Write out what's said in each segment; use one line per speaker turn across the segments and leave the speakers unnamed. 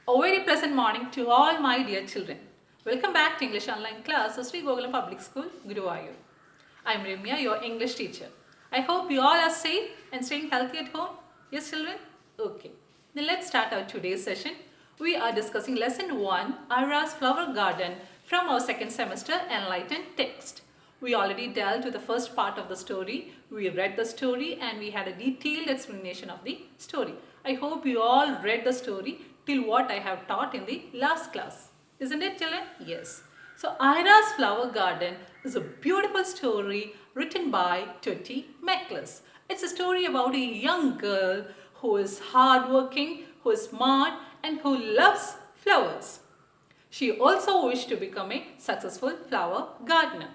A very pleasant morning to all my dear children. Welcome back to English Online class of Sri Gokulam Public School, Guruvayur. I am Ramya, your English teacher. I hope you all are safe and staying healthy at home. Yes, children? Okay. Then let's start our today's session. We are discussing lesson 1, Irah's Flower Garden from our second semester Enlightened text. We already dealt with the first part of the story. We read the story and we had a detailed explanation of the story. I hope you all read the story till what I have taught in the last class. Isn't it, children? Yes. So, Irah's Flower Garden is a beautiful story written by Tutti Meklis. It's a story about a young girl who is hardworking, who is smart and who loves flowers. She also wished to become a successful flower gardener.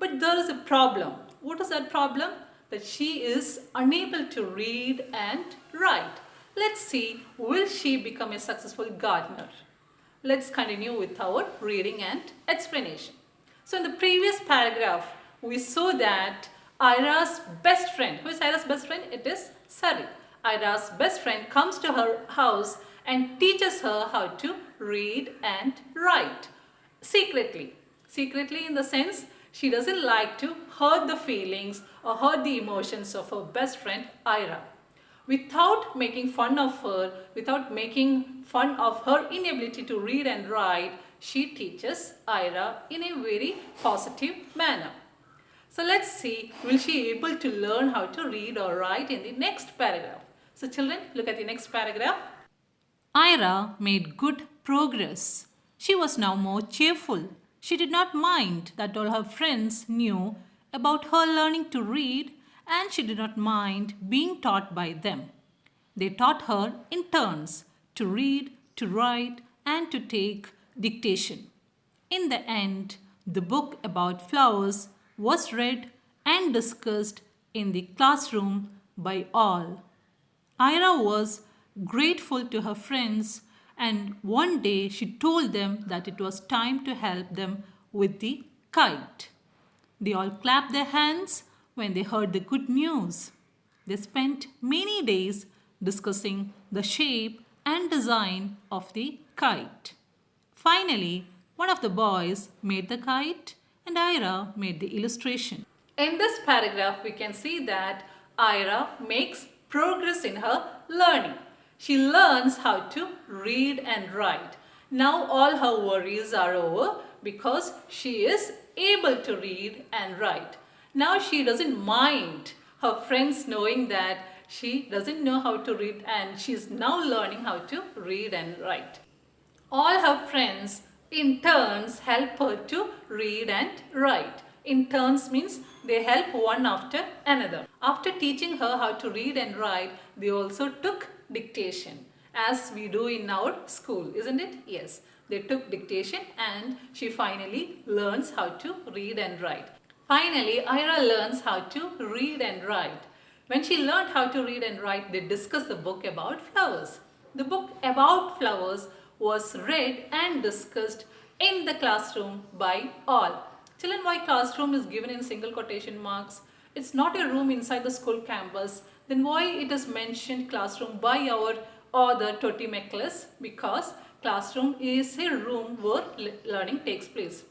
But there is a problem. What is that problem? That she is unable to read and write. Let's see, will she become a successful gardener? Let's continue with our reading and explanation. So in the previous paragraph, we saw that Irah's best friend, who is Irah's best friend? It is Sari. Irah's best friend comes to her house and teaches her how to read and write secretly. Secretly in the sense, she doesn't like to hurt the feelings or hurt the emotions of her best friend Irah. Without making fun of her, without making fun of her inability to read and write, she teaches Irah in a very positive manner. So let's see, will she able to learn how to read or write in the next paragraph? So children, look at the next paragraph. Irah made good progress. She was now more cheerful. She did not mind that all her friends knew about her learning to read, and she did not mind being taught by them. They taught her in turns to read, to write, and to take dictation. In the end, the book about flowers was read and discussed in the classroom by all. Irah was grateful to her friends, and one day she told them that it was time to help them with the kite. They all clapped their hands when they heard the good news. They spent many days discussing the shape and design of the kite. Finally, one of the boys made the kite and Irah made the illustration. In this paragraph, we can see that Irah makes progress in her learning. She learns how to read and write. Now all her worries are over because she is able to read and write. Now she doesn't mind her friends knowing that she doesn't know how to read and she is now learning how to read and write. All her friends in turns help her to read and write. In turns means they help one after another. After teaching her how to read and write, they also took dictation as we do in our school, isn't it? Yes, they took dictation and she finally learns how to read and write. Finally, Irah learns how to read and write. When she learned how to read and write, they discussed the book about flowers. The book about flowers was read and discussed in the classroom by all. Children, why classroom is given in single quotation marks? It's not a room inside the school campus. Then why it is mentioned classroom by our author Tutti Meklis? Because classroom is a room where learning takes place.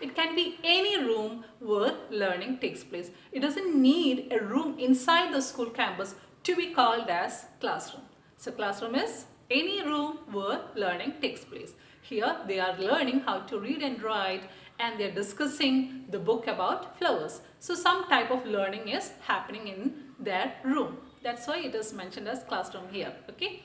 It can be any room where learning takes place. It doesn't need a room inside the school campus to be called as classroom. So classroom is any room where learning takes place. Here they are learning how to read and write and they are discussing the book about flowers. So some type of learning is happening in their room. That's why it is mentioned as classroom here. Okay.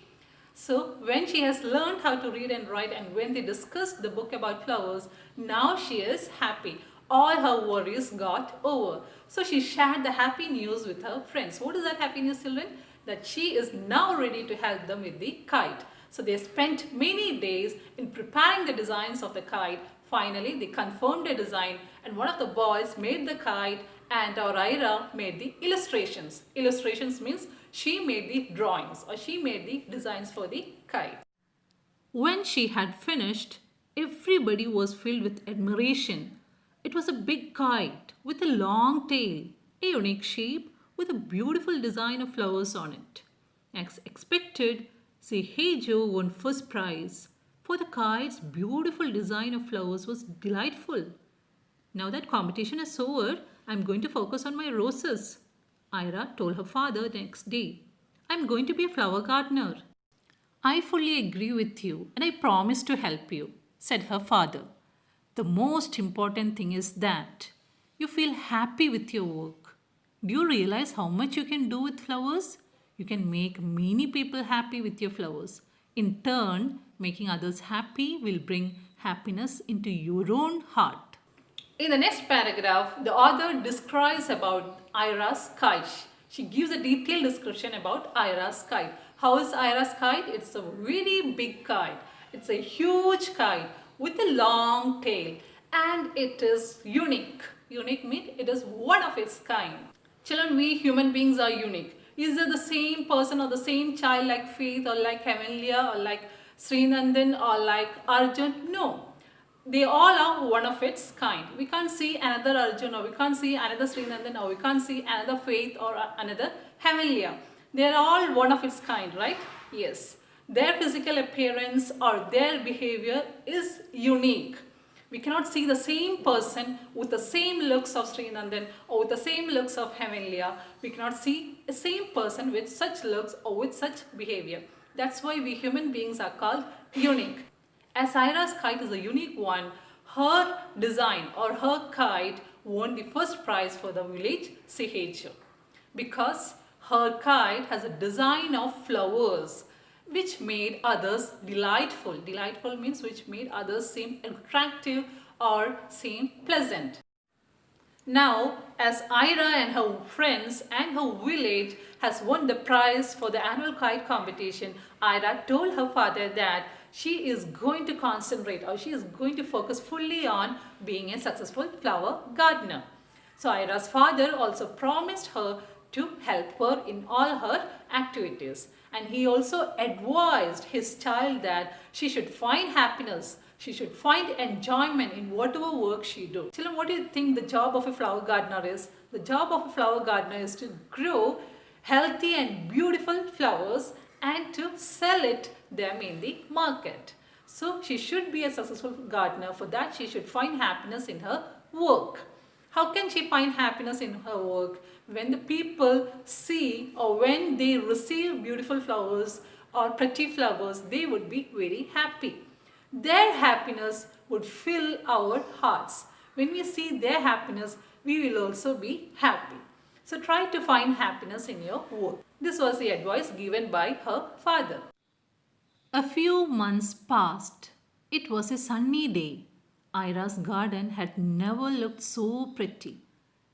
So when she has learned how to read and write and when they discussed the book about flowers, now she is happy. All her worries got over. So she shared the happy news with her friends. What is that happy news, children? That she is now ready to help them with the kite. So they spent many days in preparing the designs of the kite. Finally, they confirmed the design and one of the boys made the kite and our Irah made the illustrations. Illustrations means she made the drawings or she made the designs for the kite. When she had finished, everybody was filled with admiration. It was a big kite with a long tail, a unique shape with a beautiful design of flowers on it. As expected, Sehejo won first prize. For the kite's beautiful design of flowers was delightful. Now that competition is over, I'm going to focus on my roses. Ira told her father the next day. I'm going to be a flower gardener. I fully agree with you and I promise to help you, said her father. The most important thing is that you feel happy with your work. Do you realize how much you can do with flowers? You can make many people happy with your flowers. In turn, making others happy will bring happiness into your own heart. In the next paragraph, the author describes about Irah's kite. She gives a detailed description about Irah's kite. How is Irah's kite? It's a very big kite. It's a huge kite with a long tail and it is unique. Unique means it is one of its kind. Children, we human beings are unique. Is it the same person or the same child like Faith or like Heavenlia or like Srinandan or like Arjun? No. They all are one of its kind. We can't see another Arjun or we can't see another Srinandan or we can't see another Faith or another Heavenlia. They are all one of its kind, right? Yes. Their physical appearance or their behavior is unique. We cannot see the same person with the same looks of Srinandan or with the same looks of Heavenlia. We cannot see the same person with such looks or with such behavior. That's why we human beings are called unique. As Irah's kite is a unique one, her design or her kite won the first prize for the village Sehejo because her kite has a design of flowers which made others delightful. Delightful means which made others seem attractive or seem pleasant. Now, as Irah and her friends and her village has won the prize for the annual kite competition, Irah told her father that she is going to concentrate or she is going to focus fully on being a successful flower gardener. So Irah's father also promised her to help her in all her activities. And he also advised his child that she should find happiness, she should find enjoyment in whatever work she does. Children, what do you think the job of a flower gardener is? The job of a flower gardener is to grow healthy and beautiful flowers and to sell them in the market. So she should be a successful gardener. For that, she should find happiness in her work. How can she find happiness in her work? When the people see or when they receive beautiful flowers or pretty flowers, they would be very happy. Their happiness would fill our hearts. When we see their happiness, we will also be happy. So try to find happiness in your work. This was the advice given by her father. A few months passed. It was a sunny day. Irah's garden had never looked so pretty.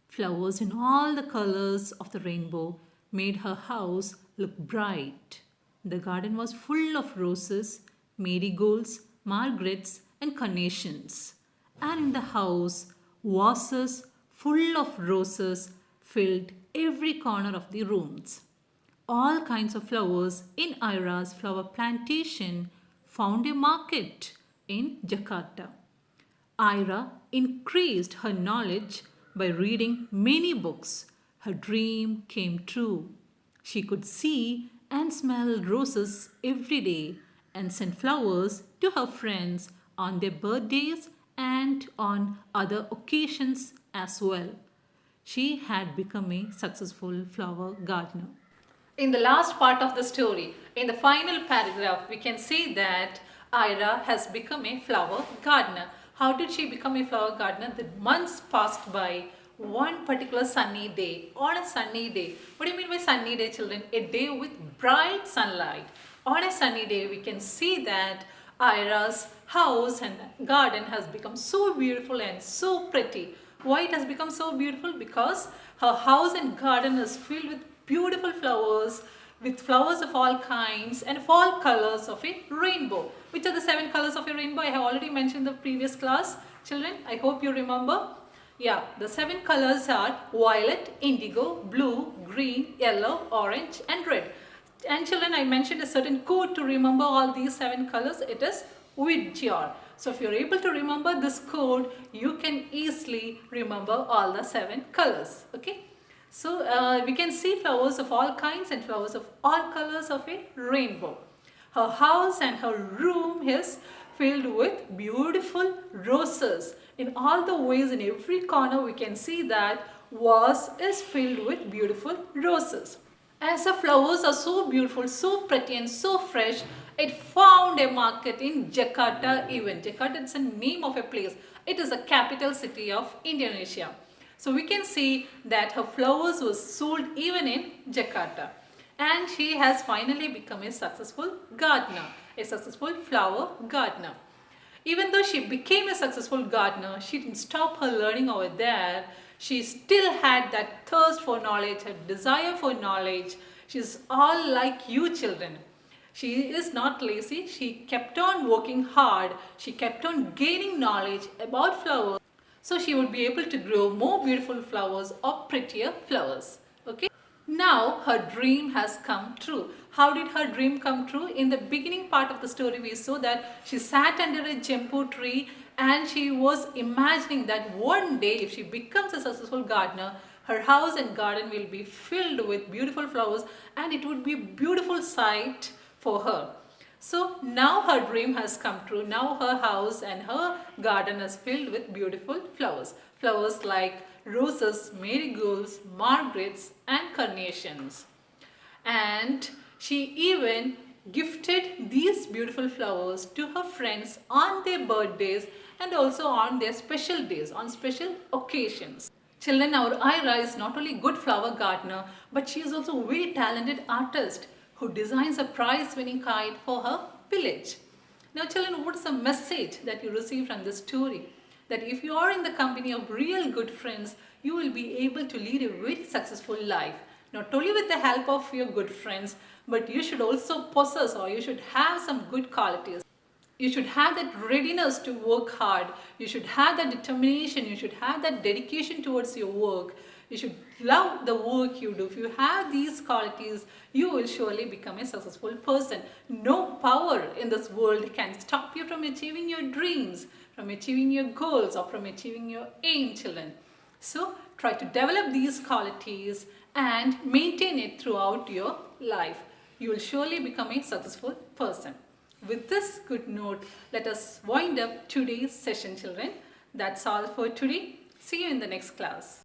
Flowers in all the colors of the rainbow made her house look bright. The garden was full of roses, marigolds, margarettes, and carnations. And in the house, vases full of roses filled every corner of the rooms. All kinds of flowers in Irah's flower plantation found a market in Jakarta. Irah increased her knowledge by reading many books. Her dream came true. She could see and smell roses every day and send flowers to her friends on their birthdays and on other occasions as well. She had become a successful flower gardener. In the last part of the story, in the final paragraph, we can see that Irah has become a flower gardener. How did she become a flower gardener? The months passed by. One particular sunny day, on a sunny day. What do you mean by sunny day, children? A day with bright sunlight. On a sunny day, we can see that Irah's house and garden has become so beautiful and so pretty. Why it has become so beautiful? Because her house and garden is filled with beautiful flowers, with flowers of all kinds and of all colors of a rainbow. Which are the 7 colors of a rainbow? I have already mentioned in the previous class. Children, I hope you remember. Yeah, the 7 colors are violet, indigo, blue, green, yellow, orange and red. And children, I mentioned a certain code to remember all these 7 colors. It is Vidjar. So if you're able to remember this code, you can easily remember all the 7 colors. Okay. So we can see flowers of all kinds and flowers of all colors of a rainbow. Her house and her room is filled with beautiful roses. In all the ways, in every corner, we can see that vase is filled with beautiful roses. As the flowers are so beautiful, so pretty and so fresh, it found a market in Jakarta even. Jakarta is the name of a place. It is the capital city of Indonesia. So we can see that her flowers were sold even in Jakarta. And she has finally become a successful gardener, a successful flower gardener. Even though she became a successful gardener, she didn't stop her learning over there. She still had that thirst for knowledge, her desire for knowledge. She's all like you children. She is not lazy. She kept on working hard. She kept on gaining knowledge about flowers, so she would be able to grow more beautiful flowers or prettier flowers. Okay. Now her dream has come true. How did her dream come true? In the beginning part of the story, we saw that she sat under a jempu tree and she was imagining that one day if she becomes a successful gardener, her house and garden will be filled with beautiful flowers and it would be a beautiful sight for her. So now her dream has come true. Now her house and her garden is filled with beautiful flowers. Flowers like roses, marigolds, margarettes and carnations. And she even gifted these beautiful flowers to her friends on their birthdays and also on their special days, on special occasions. Children, our Irah is not only a good flower gardener, but she is also a very talented artist who designs a prize-winning kite for her village. Now children, what is the message that you receive from this story? That if you are in the company of real good friends, you will be able to lead a very successful life. Not only with the help of your good friends, but you should also possess, or you should have some good qualities. You should have that readiness to work hard. You should have that determination. You should have that dedication towards your work. You should love the work you do. If you have these qualities, you will surely become a successful person. No power in this world can stop you from achieving your dreams, from achieving your goals, or from achieving your aim, children. So try to develop these qualities and maintain it throughout your life. You will surely become a successful person. With this good note, let us wind up today's session, children. That's all for today. See you in the next class.